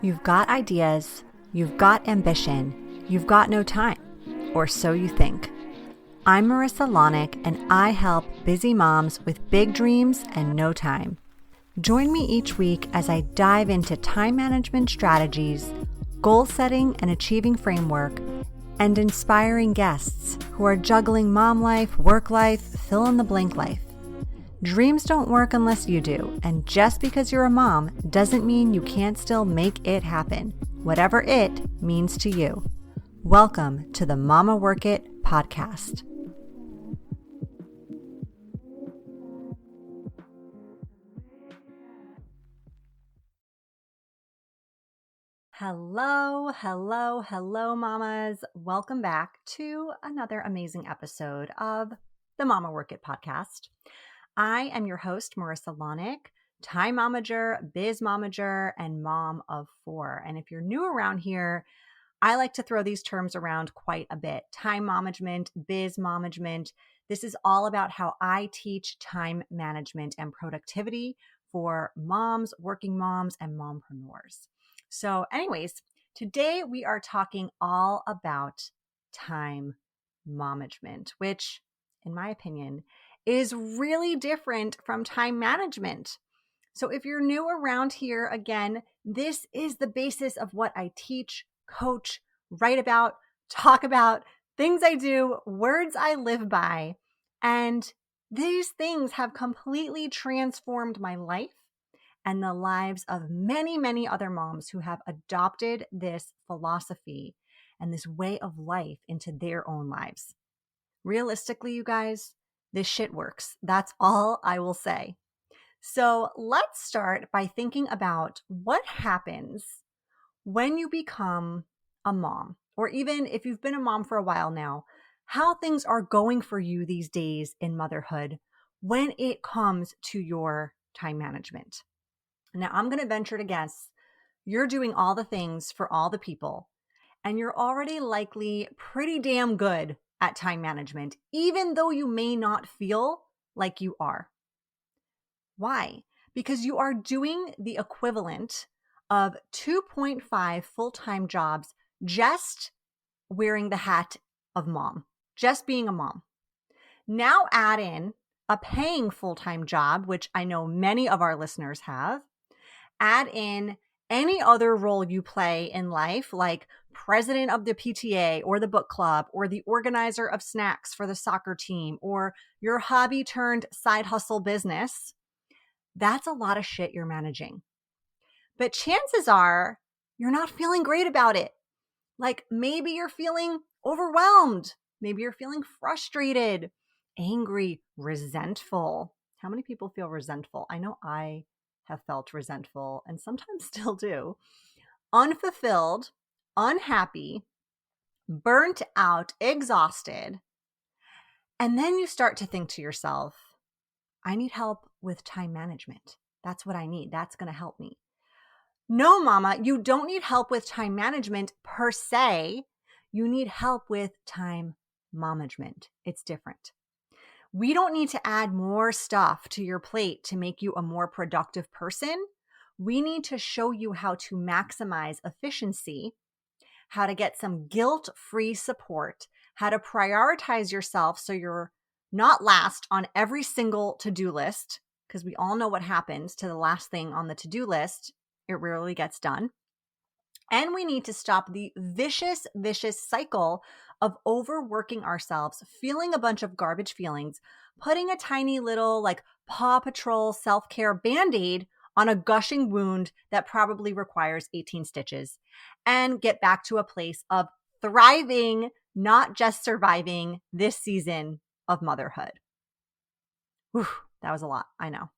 You've got ideas, you've got ambition, you've got no time, or so you think. I'm Marissa Lonick, and I help busy moms with big dreams and no time. Join me each week as I dive into time management strategies, goal setting and achieving framework, and inspiring guests who are juggling mom life, work life, fill in the blank life. Dreams don't work unless you do, and just because you're a mom doesn't mean you can't still make it happen, whatever it means to you. Welcome to the Mama Work It podcast. Hello, mamas. Welcome back to another amazing episode of the Mama Work It podcast. I am your host, Marissa Lonick, time momager, biz momager, and mom of 4. And if you're new around here, I like to throw these terms around quite a bit. Time momagement, biz momagement. This is all about how I teach time management and productivity for moms, working moms, and mompreneurs. So anyways, today we are talking all about time momagement, which in my opinion is really different from time management. So if you're new around here, again, this is the basis of what I teach, coach, write about, talk about, things I do, words I live by. And these things have completely transformed my life and the lives of many, many other moms who have adopted this philosophy and this way of life into their own lives. Realistically, you guys, this shit works. That's all I will say. So let's start by thinking about what happens when you become a mom, or even if you've been a mom for a while now, how things are going for you these days in motherhood when it comes to your time management. Now, I'm going to venture to guess you're doing all the things for all the people, and you're already likely pretty damn good at time management, even though you may not feel like you are. Why? Because you are doing the equivalent of 2.5 full-time jobs just wearing the hat of mom, just being a mom. Now add in a paying full-time job, which I know many of our listeners have. Add in any other role you play in life, like president of the PTA or the book club or the organizer of snacks for the soccer team or your hobby turned side hustle business. That's a lot of shit you're managing. But chances are you're not feeling great about it. Like maybe you're feeling overwhelmed. Maybe you're feeling frustrated, angry, resentful. How many people feel resentful? I know I have felt resentful and sometimes still do. Unfulfilled, unhappy, burnt out, exhausted. And then you start to think to yourself, I need help with time management. That's what I need. That's going to help me. No, mama, you don't need help with time management per se. You need help with time momagement. It's different. We don't need to add more stuff to your plate to make you a more productive person. We need to show you how to maximize efficiency, how to get some guilt-free support, how to prioritize yourself so you're not last on every single to-do list, because we all know what happens to the last thing on the to-do list. It rarely gets done. And we need to stop the vicious cycle of overworking ourselves, feeling a bunch of garbage feelings, putting a tiny little like Paw Patrol self-care Band-Aid on a gushing wound that probably requires 18 stitches, and get back to a place of thriving, not just surviving this season of motherhood. Whew, that was a lot, I know.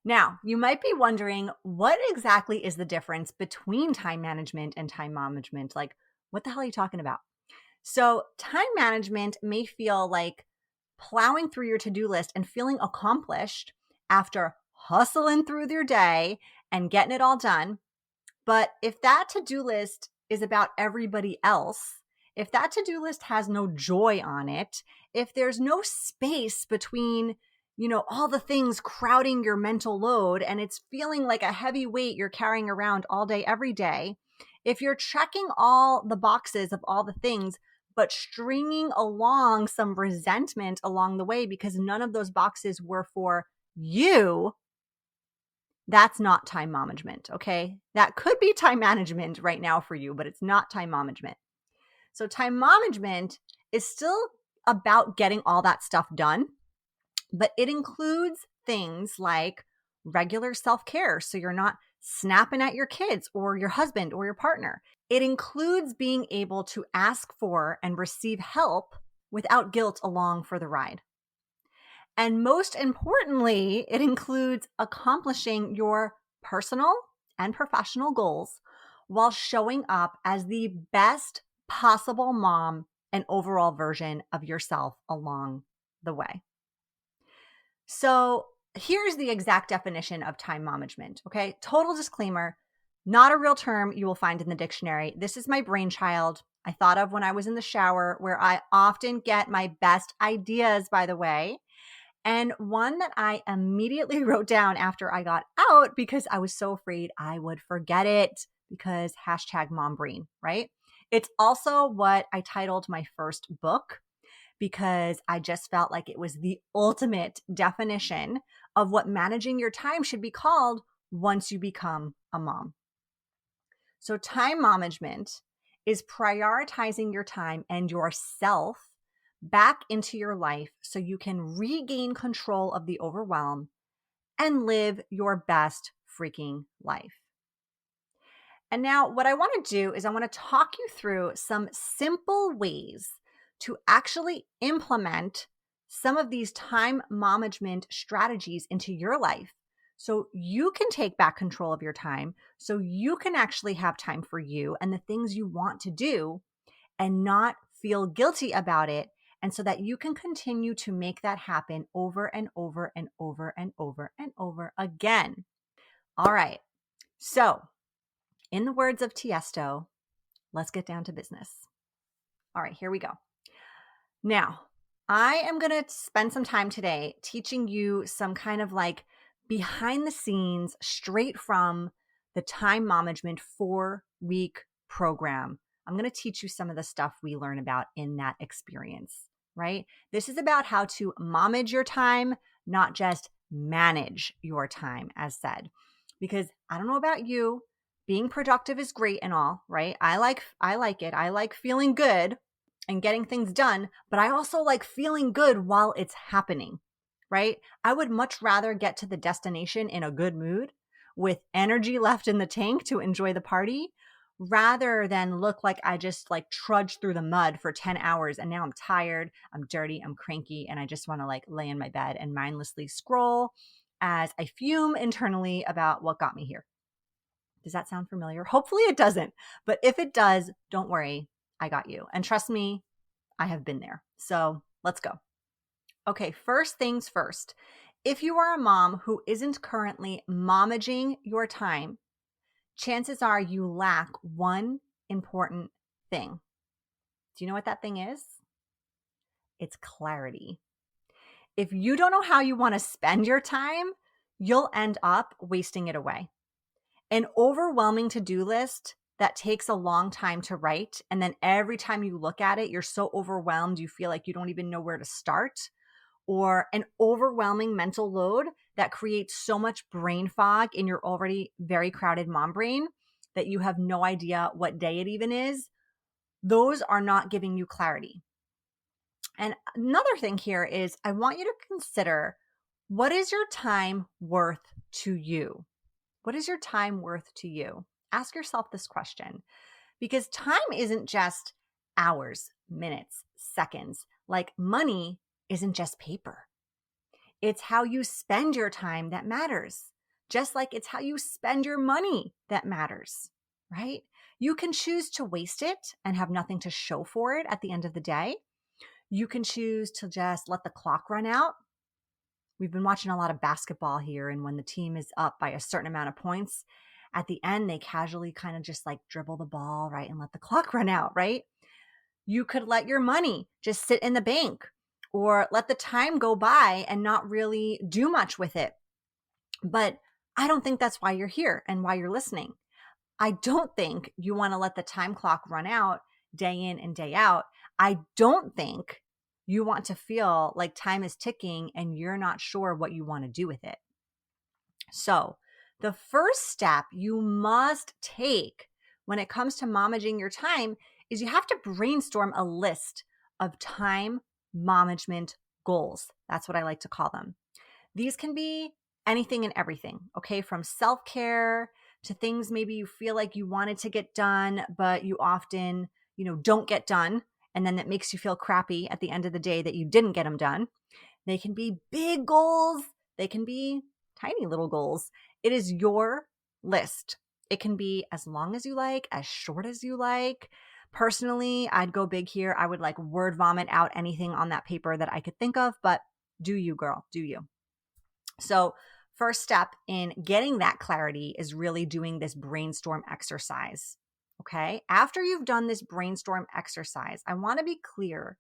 Now, you might be wondering, what exactly is the difference between time management and time momagement? Like, what the hell are you talking about? So time management may feel like plowing through your to-do list and feeling accomplished after hustling through your day and getting it all done. But if that to-do list is about everybody else, if that to-do list has no joy on it, if there's no space between all the things crowding your mental load and it's feeling like a heavy weight you're carrying around all day, every day, if you're checking all the boxes of all the things, but stringing along some resentment along the way because none of those boxes were for you, that's not time momagement, okay? That could be time management right now for you, but it's not time momagement. So time momagement is still about getting all that stuff done, but it includes things like regular self-care. So you're not snapping at your kids or your husband or your partner. It includes being able to ask for and receive help without guilt along for the ride. And most importantly, it includes accomplishing your personal and professional goals while showing up as the best possible mom and overall version of yourself along the way. So here's the exact definition of time momagement, okay? Total disclaimer, not a real term you will find in the dictionary. This is my brainchild. I thought of when I was in the shower, where I often get my best ideas, by the way. And one that I immediately wrote down after I got out because I was so afraid I would forget it because #mombrain, right? It's also what I titled my first book because I just felt like it was the ultimate definition of what managing your time should be called once you become a mom. So time momagement is prioritizing your time and yourself back into your life so you can regain control of the overwhelm and live your best freaking life. And now what I want to do is I want to talk you through some simple ways to actually implement some of these time momagement strategies into your life so you can take back control of your time, so you can actually have time for you and the things you want to do and not feel guilty about it, and so that you can continue to make that happen over and over and over and over and over again. All right. So, in the words of Tiesto, let's get down to business. All right, here we go. Now, I am going to spend some time today teaching you some kind of like behind the scenes, straight from the Time MOMagement 4-week program. I'm going to teach you some of the stuff we learn about in that experience, right? This is about how to momage your time, not just manage your time, as said. Because I don't know about you, being productive is great and all, right? I like it. I like feeling good and getting things done, but I also like feeling good while it's happening, right? I would much rather get to the destination in a good mood with energy left in the tank to enjoy the party rather than look like I just like trudged through the mud for 10 hours and now I'm tired, I'm dirty, I'm cranky, and I just want to like lay in my bed and mindlessly scroll as I fume internally about what got me here. Does that sound familiar? Hopefully it doesn't, but if it does, don't worry, I got you. And trust me, I have been there. So let's go. Okay, first things first. If you are a mom who isn't currently momaging your time, chances are you lack one important thing. Do you know what that thing is? It's clarity. If you don't know how you want to spend your time, you'll end up wasting it away. An overwhelming to-do list that takes a long time to write, and then every time you look at it, you're so overwhelmed, you feel like you don't even know where to start, or an overwhelming mental load that creates so much brain fog in your already very crowded mom brain that you have no idea what day it even is, those are not giving you clarity. And another thing here is I want you to consider, what is your time worth to you? What is your time worth to you? Ask yourself this question, because time isn't just hours, minutes, seconds. Like money isn't just paper. It's how you spend your time that matters, just like it's how you spend your money that matters, right? You can choose to waste it and have nothing to show for it at the end of the day. You can choose to just let the clock run out. We've been watching a lot of basketball here, and when the team is up by a certain amount of points, at the end, they casually kind of just like dribble the ball, right, and let the clock run out, right? You could let your money just sit in the bank, or let the time go by and not really do much with it. But I don't think that's why you're here and why you're listening. I don't think you want to let the time clock run out day in and day out. I don't think you want to feel like time is ticking and you're not sure what you want to do with it. So the first step you must take when it comes to momaging your time is you have to brainstorm a list of time momagement goals. That's what I like to call them. These can be anything and everything, okay? From self-care to things maybe you feel like you wanted to get done, but you often, don't get done. And then that makes you feel crappy at the end of the day that you didn't get them done. They can be big goals. They can be tiny little goals. It is your list. It can be as long as you like, as short as you like. Personally, I'd go big here. I would like word vomit out anything on that paper that I could think of, but do you, girl, do you. So first step in getting that clarity is really doing this brainstorm exercise, okay? After you've done this brainstorm exercise, I want to be clear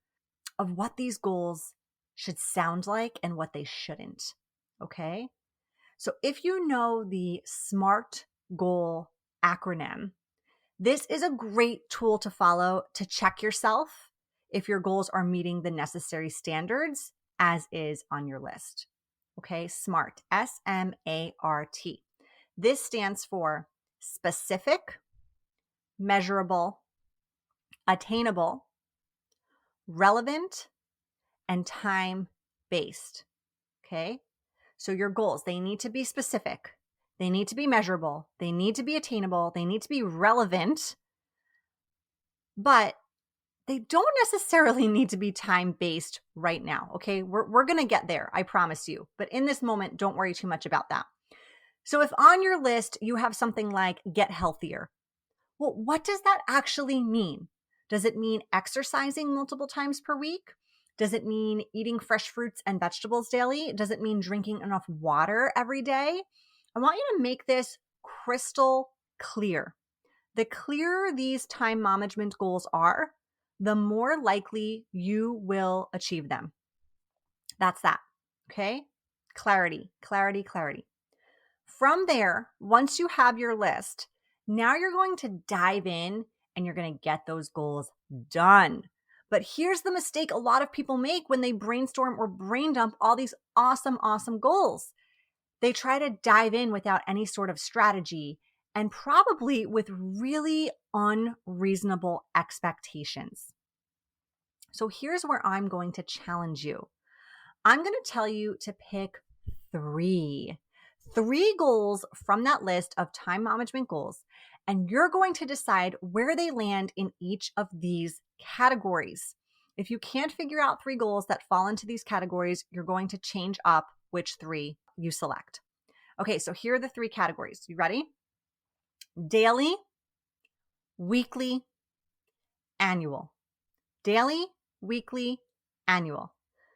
of what these goals should sound like and what they shouldn't, okay? So if you know the SMART goal acronym, this is a great tool to follow to check yourself if your goals are meeting the necessary standards as is on your list. Okay, SMART, S-M-A-R-T. This stands for specific, measurable, attainable, relevant, and time-based. Okay, so your goals, they need to be specific, they need to be measurable, they need to be attainable, they need to be relevant, but they don't necessarily need to be time-based right now, okay? We're going to get there, I promise you. But in this moment, don't worry too much about that. So if on your list you have something like get healthier, well, what does that actually mean? Does it mean exercising multiple times per week? Does it mean eating fresh fruits and vegetables daily? Does it mean drinking enough water every day? I want you to make this crystal clear. The clearer these time momagement goals are, the more likely you will achieve them. That's that, okay? Clarity, clarity, clarity. From there, once you have your list, now you're going to dive in and you're going to get those goals done. But here's the mistake a lot of people make when they brainstorm or brain dump all these awesome, awesome goals. They try to dive in without any sort of strategy and probably with really unreasonable expectations. So here's where I'm going to challenge you. I'm going to tell you to pick three goals from that list of time momagement goals, and you're going to decide where they land in each of these categories. If you can't figure out 3 goals that fall into these categories, you're going to change up which 3 you select. Okay, so here are the 3 categories. You ready? Daily, weekly, annual. Daily, weekly, annual.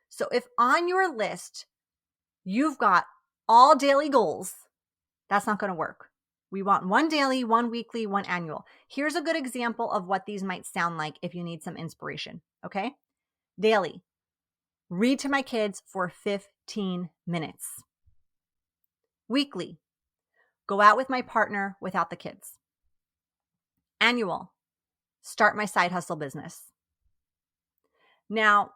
So if on your list you've got all daily goals, that's not going to work. We want 1 daily, 1 weekly, 1 annual. Here's a good example of what these might sound like if you need some inspiration, okay? Daily, read to my kids for 15 minutes. Weekly, go out with my partner without the kids. Annual, start my side hustle business. Now,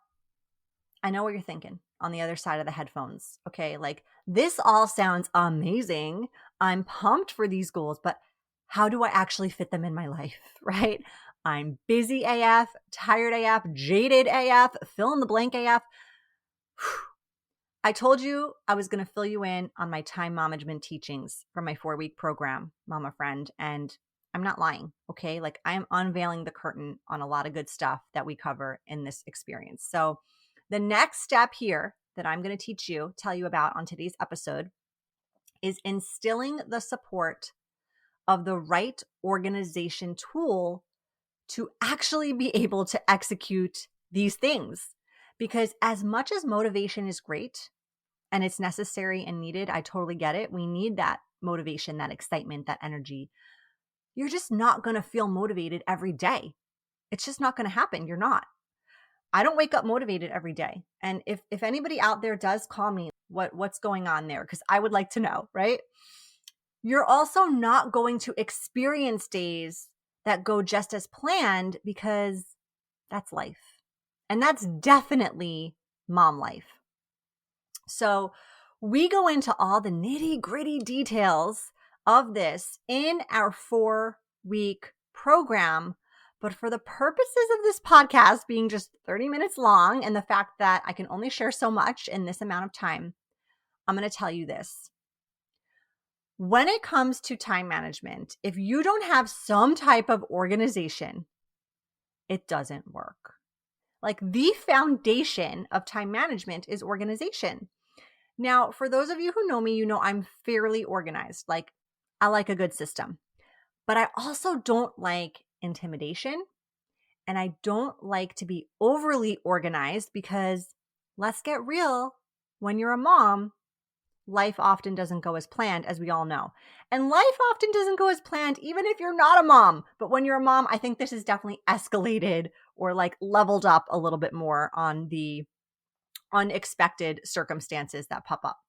I know what you're thinking on the other side of the headphones. Okay, like this all sounds amazing. I'm pumped for these goals, but how do I actually fit them in my life, right? I'm busy AF, tired AF, jaded AF, fill in the blank AF. I told you I was going to fill you in on my time momagement teachings from my 4-week program, Mama Friend, and I'm not lying, okay? Like I am unveiling the curtain on a lot of good stuff that we cover in this experience. So the next step here that I'm going to tell you about on today's episode is instilling the support of the right organization tool to actually be able to execute these things. Because as much as motivation is great and it's necessary and needed, I totally get it. We need that motivation, that excitement, that energy. You're just not going to feel motivated every day. It's just not going to happen. You're not. I don't wake up motivated every day. And if anybody out there does call me, what's going on there? Because I would like to know, right? You're also not going to experience days that go just as planned because that's life. And that's definitely mom life. So we go into all the nitty-gritty details of this in our 4-week program. But for the purposes of this podcast being just 30 minutes long and the fact that I can only share so much in this amount of time, I'm going to tell you this. When it comes to time management, if you don't have some type of organization, it doesn't work. Like the foundation of time management is organization. Now, for those of you who know me, you know I'm fairly organized. Like I like a good system, but I also don't like intimidation and I don't like to be overly organized because let's get real, when you're a mom, life often doesn't go as planned, as we all know. And life often doesn't go as planned, even if you're not a mom. But when you're a mom, I think this is definitely escalated or like leveled up a little bit more on the unexpected circumstances that pop up.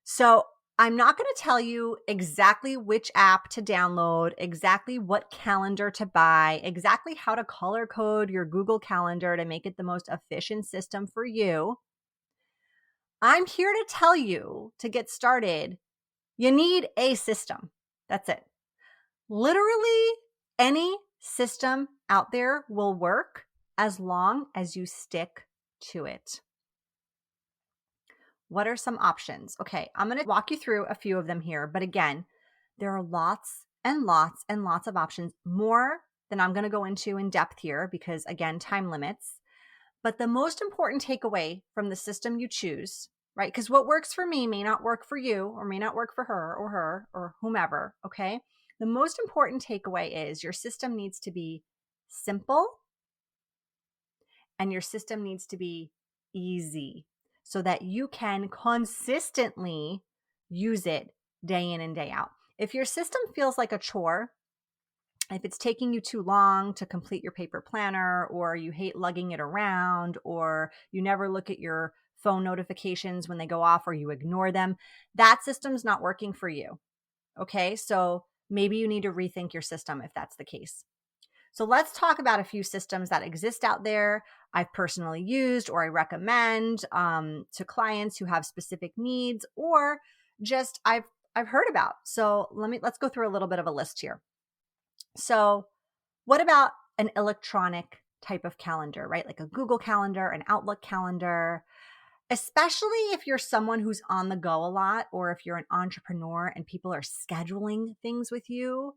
So I'm not going to tell you exactly which app to download, exactly what calendar to buy, exactly how to color code your Google Calendar to make it the most efficient system for you. I'm here to tell you to get started, you need a system. That's it. Literally any system out there will work as long as you stick to it. What are some options? Okay, I'm going to walk you through a few of them here. But again, there are lots and lots and lots of options, more than I'm going to go into in depth here because, again, time limits. But the most important takeaway from the system you choose, right? Because what works for me may not work for you or may not work for her or whomever, okay? The most important takeaway is your system needs to be simple and your system needs to be easy so that you can consistently use it day in and day out. If your system feels like a chore, if it's taking you too long to complete your paper planner, or you hate lugging it around, or you never look at your phone notifications when they go off or you ignore them, that system's not working for you. Okay, so maybe you need to rethink your system if that's the case. So let's talk about a few systems that exist out there I've personally used or I recommend to clients who have specific needs or just I've heard about. So let's go through a little bit of a list here. So what about an electronic type of calendar, right? Like a Google Calendar, an Outlook calendar, especially if you're someone who's on the go a lot or if you're an entrepreneur and people are scheduling things with you.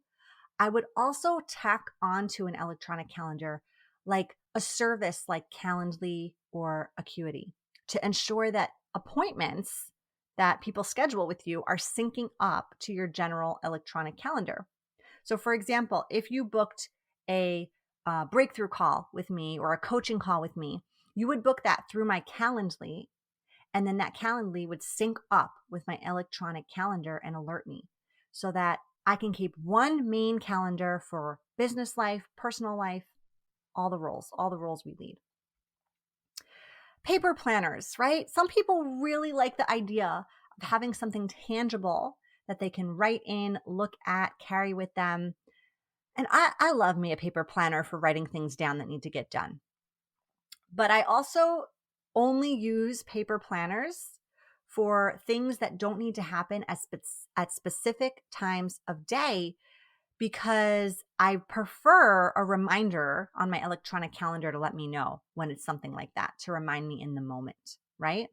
I would also tack onto an electronic calendar like a service like Calendly or Acuity to ensure that appointments that people schedule with you are syncing up to your general electronic calendar. So for example, if you booked a breakthrough call with me or a coaching call with me, you would book that through my Calendly, and then that Calendly would sync up with my electronic calendar and alert me so that I can keep one main calendar for business life, personal life, all the roles we lead. Paper planners, right? Some people really like the idea of having something tangible that they can write in, look at, carry with them. And I love me a paper planner for writing things down that need to get done. But I also only use paper planners for things that don't need to happen at specific times of day because I prefer a reminder on my electronic calendar to let me know when it's something like that, to remind me in the moment, right?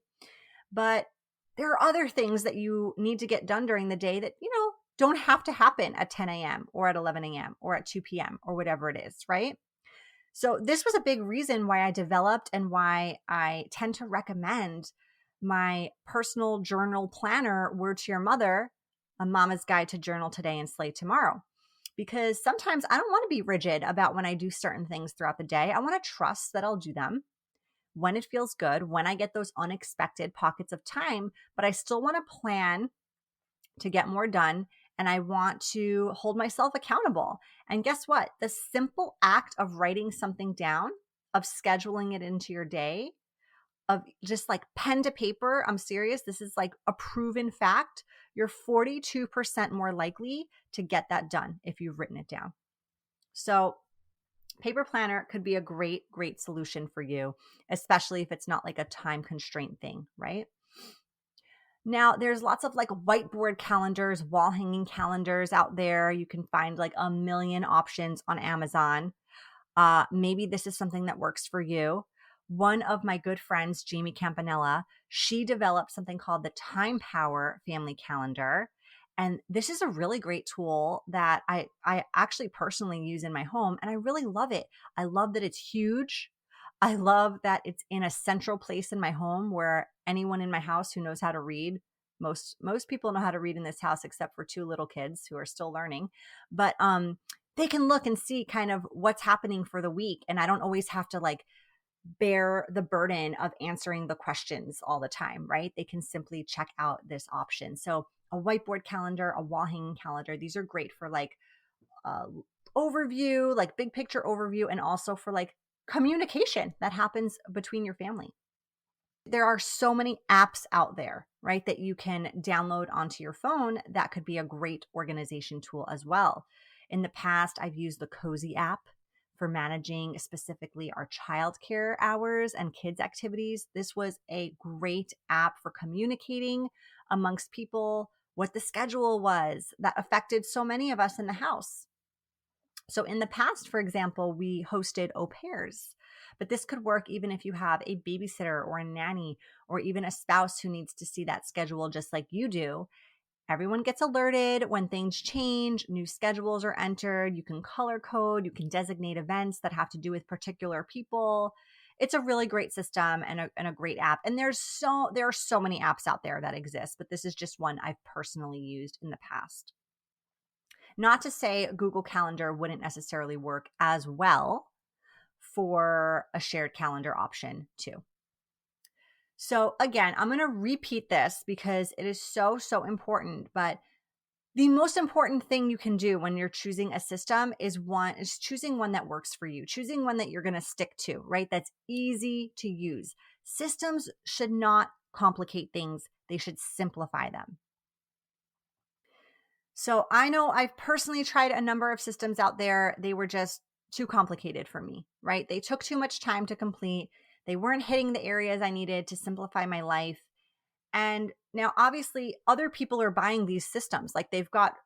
But there are other things that you need to get done during the day that, don't have to happen at 10 a.m. or at 11 a.m. or at 2 p.m. or whatever it is, right? So this was a big reason why I developed and why I tend to recommend my personal journal planner, Word to Your Mother, A Mama's Guide to Journal Today and Slay Tomorrow. Because sometimes I don't want to be rigid about when I do certain things throughout the day. I want to trust that I'll do them when it feels good, when I get those unexpected pockets of time, but I still want to plan to get more done. And I want to hold myself accountable. And guess what? The simple act of writing something down of scheduling it into your day, of just like pen to paper, I'm serious, this is like a proven fact, you're 42% more likely to get that done if you've written it down. So paper planner could be a great solution for you, especially if it's not like a time constraint thing, right? Now, there's lots of like whiteboard calendars, wall hanging calendars out there. You can find like a million options on Amazon. Maybe this is something that works for you. One of my good friends, Jamie Campanella, she developed something called the Time Power Family Calendar. And this is a really great tool that I actually personally use in my home, and I really love it. I love that it's huge. I love that it's in a central place in my home where anyone in my house who knows how to read, most people know how to read in this house except for two little kids who are still learning, but they can look and see kind of what's happening for the week, and I don't always have to like bear the burden of answering the questions all the time, right? They can simply check out this option. So a whiteboard calendar, a wall hanging calendar, these are great for like overview, like big picture overview, and also for like communication that happens between your family. There are so many apps out there, right, that you can download onto your phone that could be a great organization tool as well. In the past, I've used the Cozy app for managing specifically our childcare hours and kids' activities. This was a great app for communicating amongst people what the schedule was that affected so many of us in the house. So in the past, for example, we hosted au pairs, but this could work even if you have a babysitter or a nanny or even a spouse who needs to see that schedule just like you do. Everyone gets alerted when things change, new schedules are entered, you can color code, you can designate events that have to do with particular people. It's a really great system and a great app. And there are so many apps out there that exist, but this is just one I've personally used in the past. Not to say Google Calendar wouldn't necessarily work as well for a shared calendar option too. So again, I'm going to repeat this because it is so important, but the most important thing you can do when you're choosing a system is choosing one that works for you, choosing one that you're going to stick to, right? That's easy to use. Systems should not complicate things. They should simplify them. So I know I've personally tried a number of systems out there. They were just too complicated for me, right? They took too much time to complete. They weren't hitting the areas I needed to simplify my life. And now obviously other people are buying these systems. Like they've got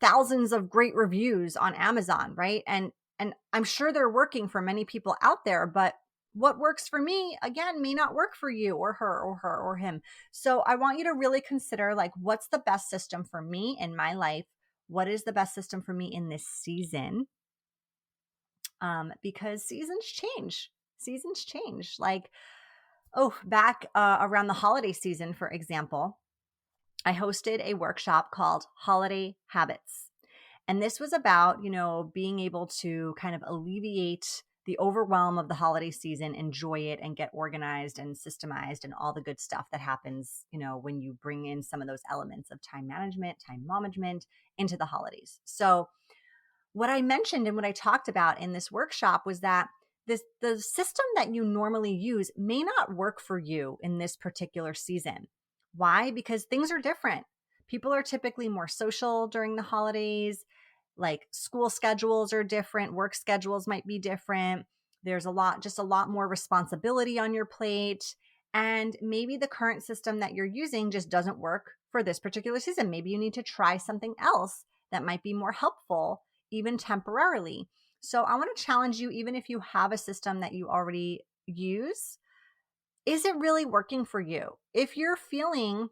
thousands of great reviews on Amazon, right? And I'm sure they're working for many people out there, but what works for me, again, may not work for you or her or him. So I want you to really consider like, what's the best system for me in my life? What is the best system for me in this season? Because seasons change. Like, back around the holiday season, for example, I hosted a workshop called Holiday Habits. And this was about, being able to kind of alleviate the overwhelm of the holiday season, enjoy it, and get organized and systemized and all the good stuff that happens, when you bring in some of those elements of time management, time MOMagement into the holidays. So what I mentioned and what I talked about in this workshop was that the system that you normally use may not work for you in this particular season. Why? Because things are different. People are typically more social during the holidays. Like school schedules are different, work schedules might be different. There's a lot more responsibility on your plate. And maybe the current system that you're using just doesn't work for this particular season. Maybe you need to try something else that might be more helpful, even temporarily. So I want to challenge you, even if you have a system that you already use, is it really working for you? If you're feeling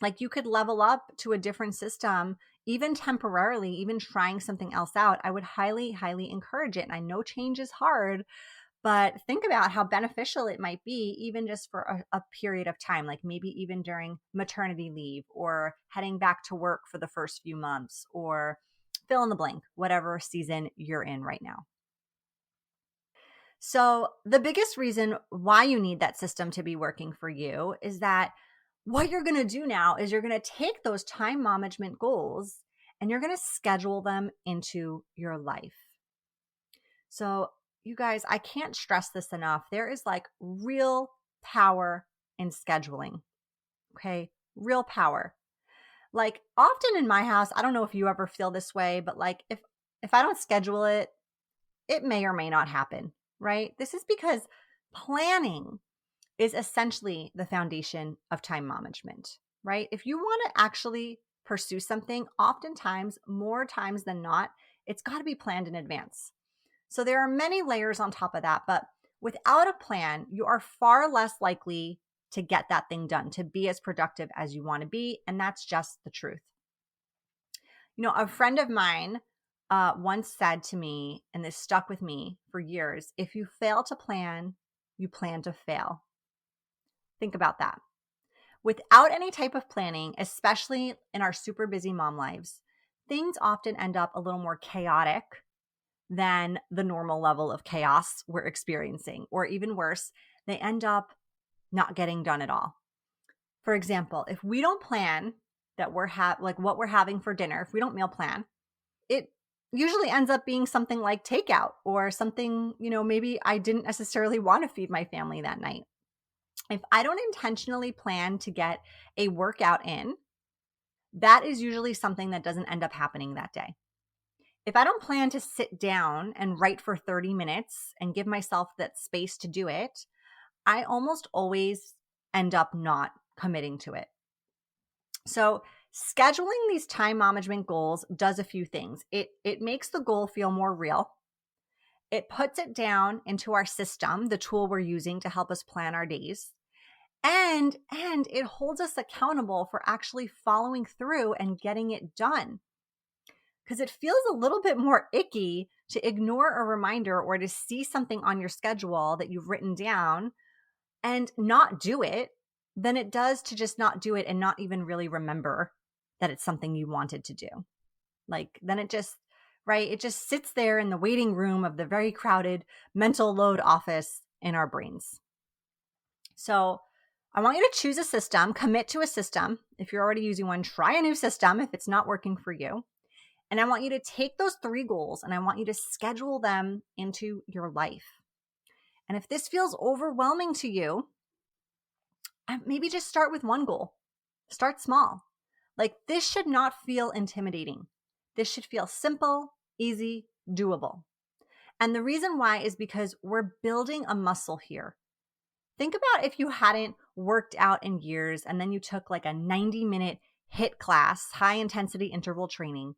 like you could level up to a different system, even temporarily, even trying something else out, I would highly encourage it. And I know change is hard, but think about how beneficial it might be, even just for a period of time, like maybe even during maternity leave or heading back to work for the first few months, or fill in the blank, whatever season you're in right now. So the biggest reason why you need that system to be working for you is that what you're going to do now is you're going to take those time MOMagement goals and you're going to schedule them into your life. So, you guys, I can't stress this enough. There is like real power in scheduling. Okay. Real power. Like often in my house, I don't know if you ever feel this way, but like if I don't schedule it, it may or may not happen, right? This is because planning is essentially the foundation of time management, right? If you want to actually pursue something, oftentimes, more times than not, it's got to be planned in advance. So there are many layers on top of that, but without a plan, you are far less likely to get that thing done, to be as productive as you want to be. And that's just the truth. You know, a friend of mine once said to me, and this stuck with me for years, if you fail to plan, you plan to fail. Think about that. Without any type of planning, especially in our super busy mom lives, things often end up a little more chaotic than the normal level of chaos we're experiencing. Or even worse, they end up not getting done at all. For example, if we don't plan that like what we're having for dinner, if we don't meal plan, it usually ends up being something like takeout or something, you know, maybe I didn't necessarily want to feed my family that night. If I don't intentionally plan to get a workout in, that is usually something that doesn't end up happening that day. If I don't plan to sit down and write for 30 minutes and give myself that space to do it, I almost always end up not committing to it. So scheduling these time management goals does a few things. It makes the goal feel more real. It puts it down into our system, the tool we're using to help us plan our days. And it holds us accountable for actually following through and getting it done. Because it feels a little bit more icky to ignore a reminder or to see something on your schedule that you've written down and not do it than it does to just not do it and not even really remember that it's something you wanted to do. Like then it just, right? It just sits there in the waiting room of the very crowded mental load office in our brains. So I want you to choose a system, commit to a system. If you're already using one, try a new system if it's not working for you. And I want you to take those 3 goals and I want you to schedule them into your life. And if this feels overwhelming to you, maybe just start with 1 goal. Start small. Like this should not feel intimidating. This should feel simple, easy, doable. And the reason why is because we're building a muscle here. Think about if you hadn't worked out in years and then you took like a 90-minute HIIT class, high intensity interval training.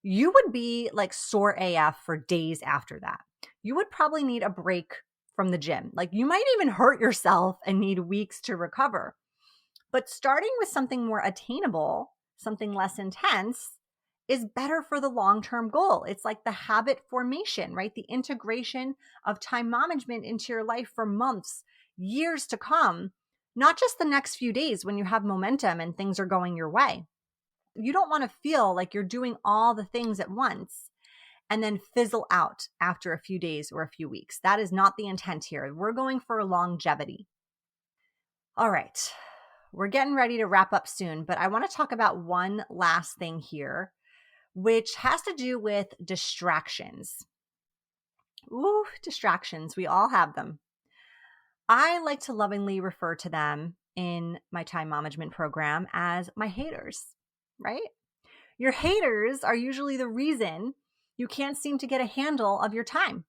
You would be like sore AF for days after that. You would probably need a break from the gym. Like you might even hurt yourself and need weeks to recover. But starting with something more attainable, something less intense, is better for the long-term goal. It's like the habit formation, right? The integration of time management into your life for months, years to come, not just the next few days when you have momentum and things are going your way. You don't want to feel like you're doing all the things at once and then fizzle out after a few days or a few weeks. That is not the intent here. We're going for longevity. All right. We're getting ready to wrap up soon, but I want to talk about one last thing here, which has to do with distractions. Ooh, distractions. We all have them. I like to lovingly refer to them in my time management program as my haters, right? Your haters are usually the reason you can't seem to get a handle of your time,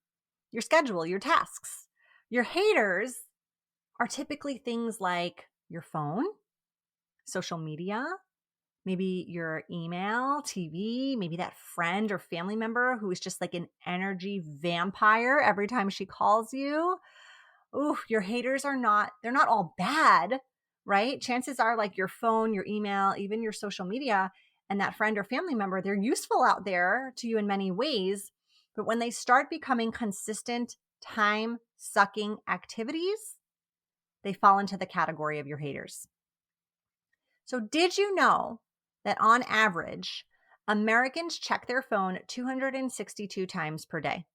your schedule, your tasks. Your haters are typically things like your phone, social media, maybe your email, TV, maybe that friend or family member who is just like an energy vampire every time she calls you. Ooh, your haters they're not all bad, right? Chances are like your phone, your email, even your social media and that friend or family member, they're useful out there to you in many ways. But when they start becoming consistent time-sucking activities, they fall into the category of your haters. So did you know that on average, Americans check their phone 262 times per day?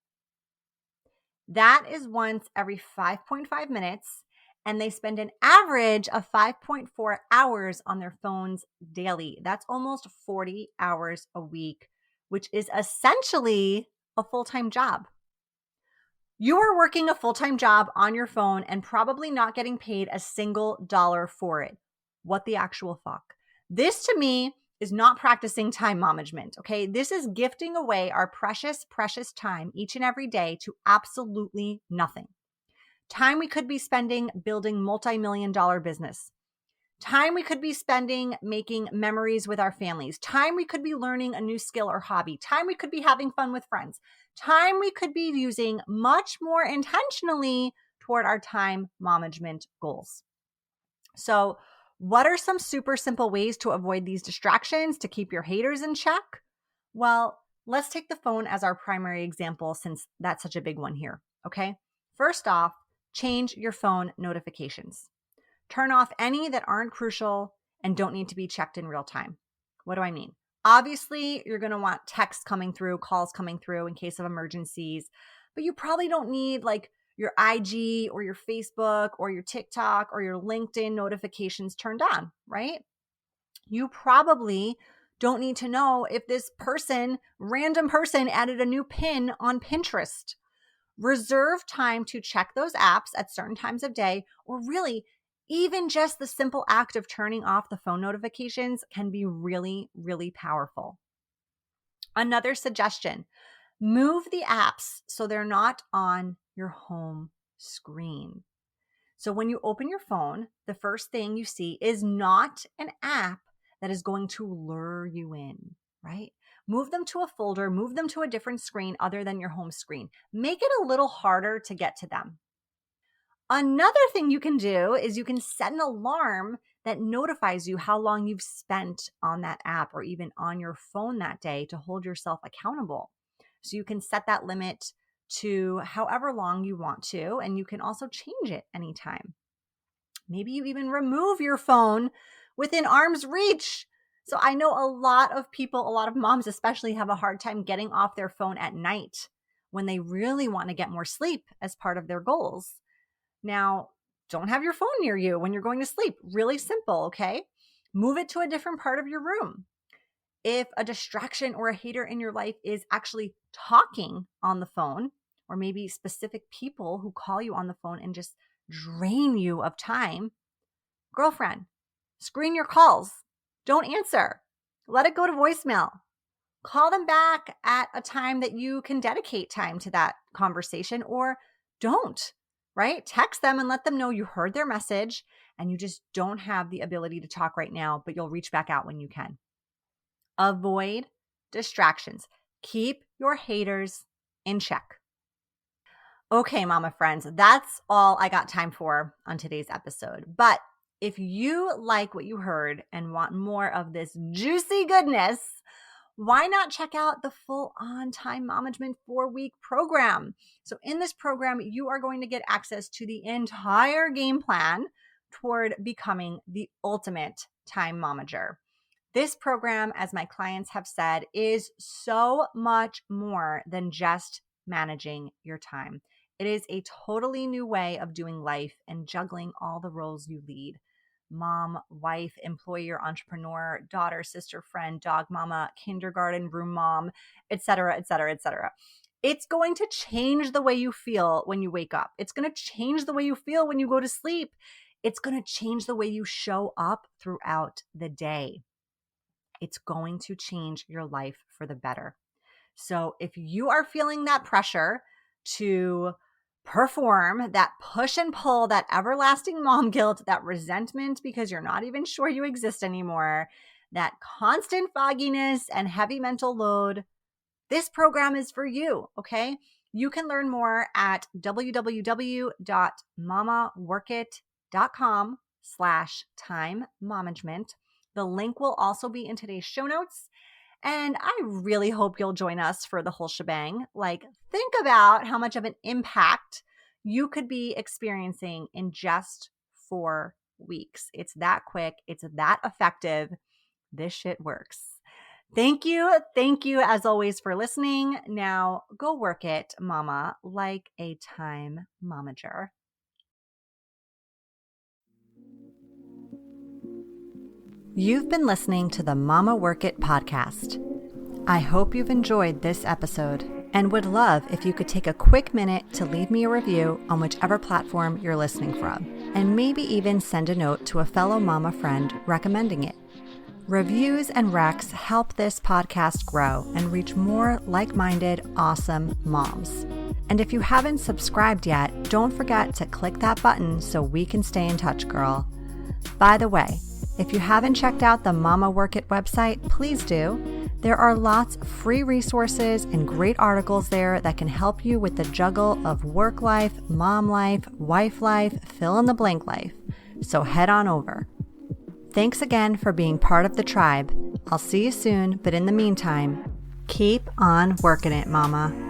That is once every 5.5 minutes, and they spend an average of 5.4 hours on their phones daily. That's almost 40 hours a week, which is essentially a full-time job. You are working a full-time job on your phone and probably not getting paid a single dollar for it. What the actual fuck? This to me is not practicing time management, okay? This is gifting away our precious, precious time each and every day to absolutely nothing. Time we could be spending building multi-million-dollar business. Time we could be spending making memories with our families. Time we could be learning a new skill or hobby. Time we could be having fun with friends. Time we could be using much more intentionally toward our time management goals. So, what are some super simple ways to avoid these distractions to keep your haters in check? Well, let's take the phone as our primary example since that's such a big one here, okay? First off, change your phone notifications. Turn off any that aren't crucial and don't need to be checked in real time. What do I mean? Obviously, you're going to want texts coming through, calls coming through in case of emergencies, but you probably don't need like your IG or your Facebook or your TikTok or your LinkedIn notifications turned on, right? You probably don't need to know if this random person added a new pin on Pinterest. Reserve time to check those apps at certain times of day, or really even just the simple act of turning off the phone notifications can be really, really powerful. Another suggestion, move the apps so they're not on your home screen. So when you open your phone, the first thing you see is not an app that is going to lure you in, right? Move them to a folder, move them to a different screen other than your home screen. Make it a little harder to get to them. Another thing you can do is you can set an alarm that notifies you how long you've spent on that app or even on your phone that day to hold yourself accountable. So you can set that limit to however long you want to, and you can also change it anytime. Maybe you even remove your phone within arm's reach. So I know a lot of people, a lot of moms especially, have a hard time getting off their phone at night when they really want to get more sleep as part of their goals. Now, don't have your phone near you when you're going to sleep. Really simple, okay? Move it to a different part of your room. If a distraction or a hater in your life is actually talking on the phone, or maybe specific people who call you on the phone and just drain you of time, girlfriend, screen your calls. Don't answer. Let it go to voicemail. Call them back at a time that you can dedicate time to that conversation, or don't. Right? Text them and let them know you heard their message and you just don't have the ability to talk right now, but you'll reach back out when you can. Avoid distractions. Keep your haters in check. Okay, mama friends, that's all I got time for on today's episode. But if you like what you heard and want more of this juicy goodness, why not check out the full-on Time MOMagement 4-week program? So in this program, you are going to get access to the entire game plan toward becoming the ultimate time momager. This program, as my clients have said, is so much more than just managing your time. It is a totally new way of doing life and juggling all the roles you lead. Mom, wife, employer, entrepreneur, daughter, sister, friend, dog mama, kindergarten room mom, etc., etc., etc. It's going to change the way you feel when you wake up. It's going to change the way you feel when you go to sleep. It's going to change the way you show up throughout the day. It's going to change your life for the better. So if you are feeling that pressure to perform, that push and pull, that everlasting mom guilt, that resentment because you're not even sure you exist anymore, that constant fogginess and heavy mental load, this program is for you, okay? You can learn more at www.mamaworkit.com/time momagement. The link will also be in today's show notes. And I really hope you'll join us for the whole shebang. Like, think about how much of an impact you could be experiencing in just 4 weeks. It's that quick. It's that effective. This shit works. Thank you as always for listening. Now go work it, mama, like a time momager. You've been listening to the Mama Work It podcast. I hope you've enjoyed this episode. and would love if you could take a quick minute to leave me a review on whichever platform you're listening from, and maybe even send a note to a fellow mama friend recommending it. Reviews and recs help this podcast grow and reach more like-minded, awesome moms. And if you haven't subscribed yet, don't forget to click that button so we can stay in touch, girl. By the way, if you haven't checked out the Mama Work It website, please do. There are lots of free resources and great articles there that can help you with the juggle of work life, mom life, wife life, fill in the blank life. So head on over. Thanks again for being part of the tribe. I'll see you soon, but in the meantime, keep on working it, mama.